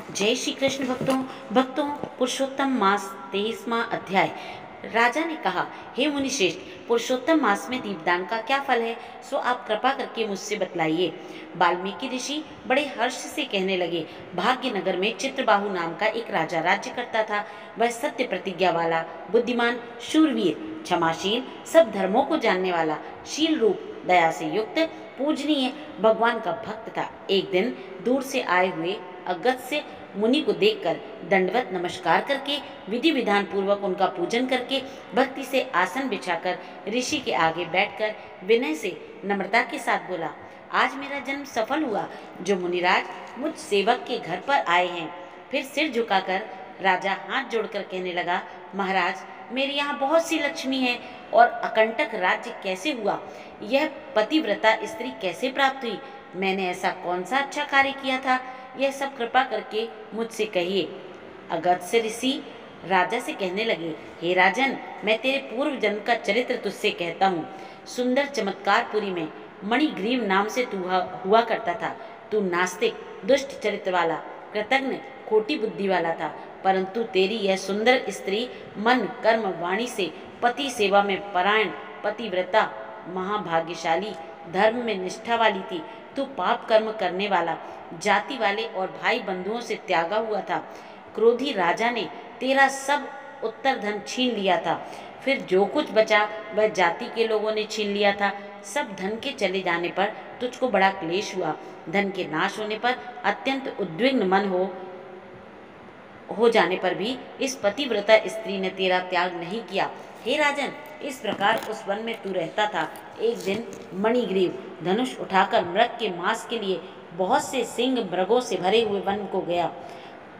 जय श्री कृष्ण भक्तों। भक्तों, पुरुषोत्तम मास 23वां अध्याय। राजा ने कहा, हे मुनिश्रेष्ठ, पुरुषोत्तम मास में दीपदान का क्या फल है, सो आप कृपा करके मुझसे बतलाइए। वाल्मीकि ऋषि बड़े हर्ष से कहने लगे, भाग्य नगर में चित्रबाहु नाम का एक राजा राज्य करता था। वह सत्य प्रतिज्ञा वाला, बुद्धिमान, शूरवीर, क्षमाशील, सब धर्मों को जानने वाला, शील रूप, दया से युक्त, पूजनीय, भगवान का भक्त था। एक दिन दूर से आए हुए अगस्त्य मुनि को देखकर दंडवत नमस्कार करके विधि विधान पूर्वक उनका पूजन करके भक्ति से आसन बिछाकर ऋषि के आगे बैठकर विनय से नम्रता के साथ बोला, आज मेरा जन्म सफल हुआ जो मुनिराज मुझ सेवक के घर पर आए हैं। फिर सिर झुकाकर राजा हाथ जोड़कर कहने लगा, महाराज, मेरे यहाँ बहुत सी लक्ष्मी है और अकंटक राज्य कैसे हुआ, यह पतिव्रता स्त्री कैसे प्राप्त हुई, मैंने ऐसा कौन सा अच्छा कार्य किया था, यह सब कृपा करके मुझसे कहिए। अगस्त्य ऋषि राजा से कहने लगे, हे राजन, मैं तेरे पूर्व जन्म का चरित्र तुझसे कहता हूँ। सुंदर चमत्कारपुरी में मणिग्रीव नाम से तू हुआ करता था। तू नास्तिक, दुष्ट चरित्र वाला, कृतघ्न, खोटी बुद्धि वाला था, परंतु तेरी यह सुंदर स्त्री मन, कर्म, वाणी से पति सेवा में परायण, पतिव्रता, महाभाग्यशाली, धर्म में निष्ठा वाली थी। तू पाप कर्म करने वाला, जाति वाले और भाई बंधुओं से त्यागा हुआ था। क्रोधी राजा ने तेरा सब उत्तर धन छीन लिया था। फिर जो कुछ बचा वह जाति के लोगों ने छीन लिया था। सब धन के चले जाने पर तुझको बड़ा क्लेश हुआ। धन के नाश होने पर अत्यंत उद्विग्न मन हो जाने पर भी इस पतिव्रता स्त्री ने तेरा त्याग नहीं किया। हे राजन, इस प्रकार उस वन में तू रहता था। एक दिन मणिग्रीव धनुष उठाकर मृग के मांस के लिए बहुत से सिंह मृगों से भरे हुए वन को गया।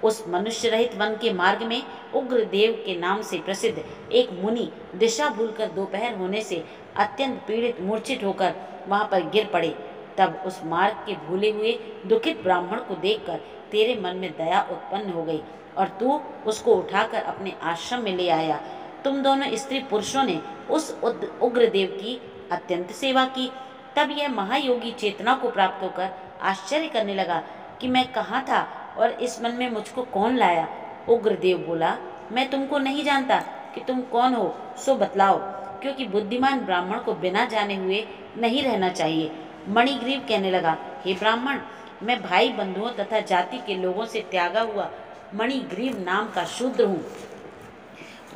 उस मनुष्य रहित वन के मार्ग में उग्रदेव के नाम से प्रसिद्ध एक मुनि दिशा भूलकर दोपहर होने से अत्यंत पीड़ित मूर्छित होकर वहां पर गिर पड़े। तब उस मार्ग के भूले हुए दुखित ब्राह्मण को देखकर तेरे मन में दया उत्पन्न हो गई और तू उसको उठाकर अपने आश्रम में ले आया। तुम दोनों स्त्री पुरुषों ने उस उग्रदेव की अत्यंत सेवा की। तब यह महायोगी चेतना को प्राप्त होकर आश्चर्य करने लगा कि मैं कहाँ था और इस मन में मुझको कौन लाया। उग्रदेव बोला, मैं तुमको नहीं जानता कि तुम कौन हो, सो बतलाओ, क्योंकि बुद्धिमान ब्राह्मण को बिना जाने हुए नहीं रहना चाहिए। मणिग्रीव कहने लगा, हे ब्राह्मण, मैं भाई बंधुओं तथा जाति के लोगों से त्यागा हुआ मणिग्रीव नाम का शूद्र हूँ।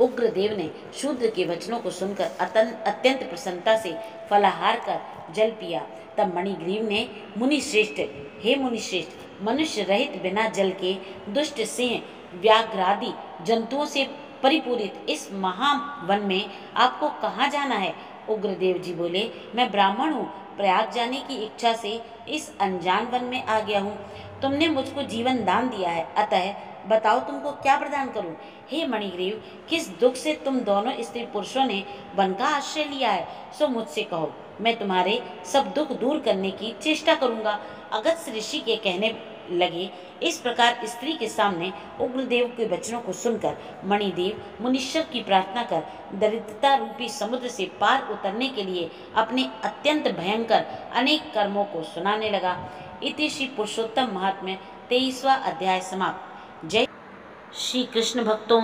उग्रदेव ने शूद्र के वचनों को सुनकर अत्यंत प्रसन्नता से फलाहार कर जल पिया। तब मणिग्रीव ने, मुनिश्रेष्ठ, हे मुनिश्रेष्ठ, मनुष्य रहित बिना जल के दुष्ट सिंह, व्याघ्रादि जंतुओं से परिपूरित इस महावन में आपको कहाँ जाना है। उग्रदेव जी बोले, मैं ब्राह्मण हूँ, प्रयाग जाने की इच्छा से इस अनजान वन में आ गया हूँ। तुमने मुझको जीवन दान दिया है, अतः बताओ तुमको क्या प्रदान करूं। हे मणिग्रीव, किस दुख से तुम दोनों स्त्री पुरुषों ने वन का आश्रय लिया है, सो मुझसे कहो, मैं तुम्हारे सब दुख दूर करने की चेष्टा करूंगा। अगस्त्य ऋषि के कहने लगे। इस प्रकार स्त्री के सामने उग्रदेव के वचनों को सुनकर मणिदेव मुनीश्वर की प्रार्थना कर दरिद्रता रूपी समुद्र से पार उतरने के लिए अपने अत्यंत भयंकर अनेक कर्मों को सुनाने लगा। इति श्री पुरुषोत्तम महात्म्य 23वां अध्याय समाप्त। जय श्री कृष्ण भक्तों।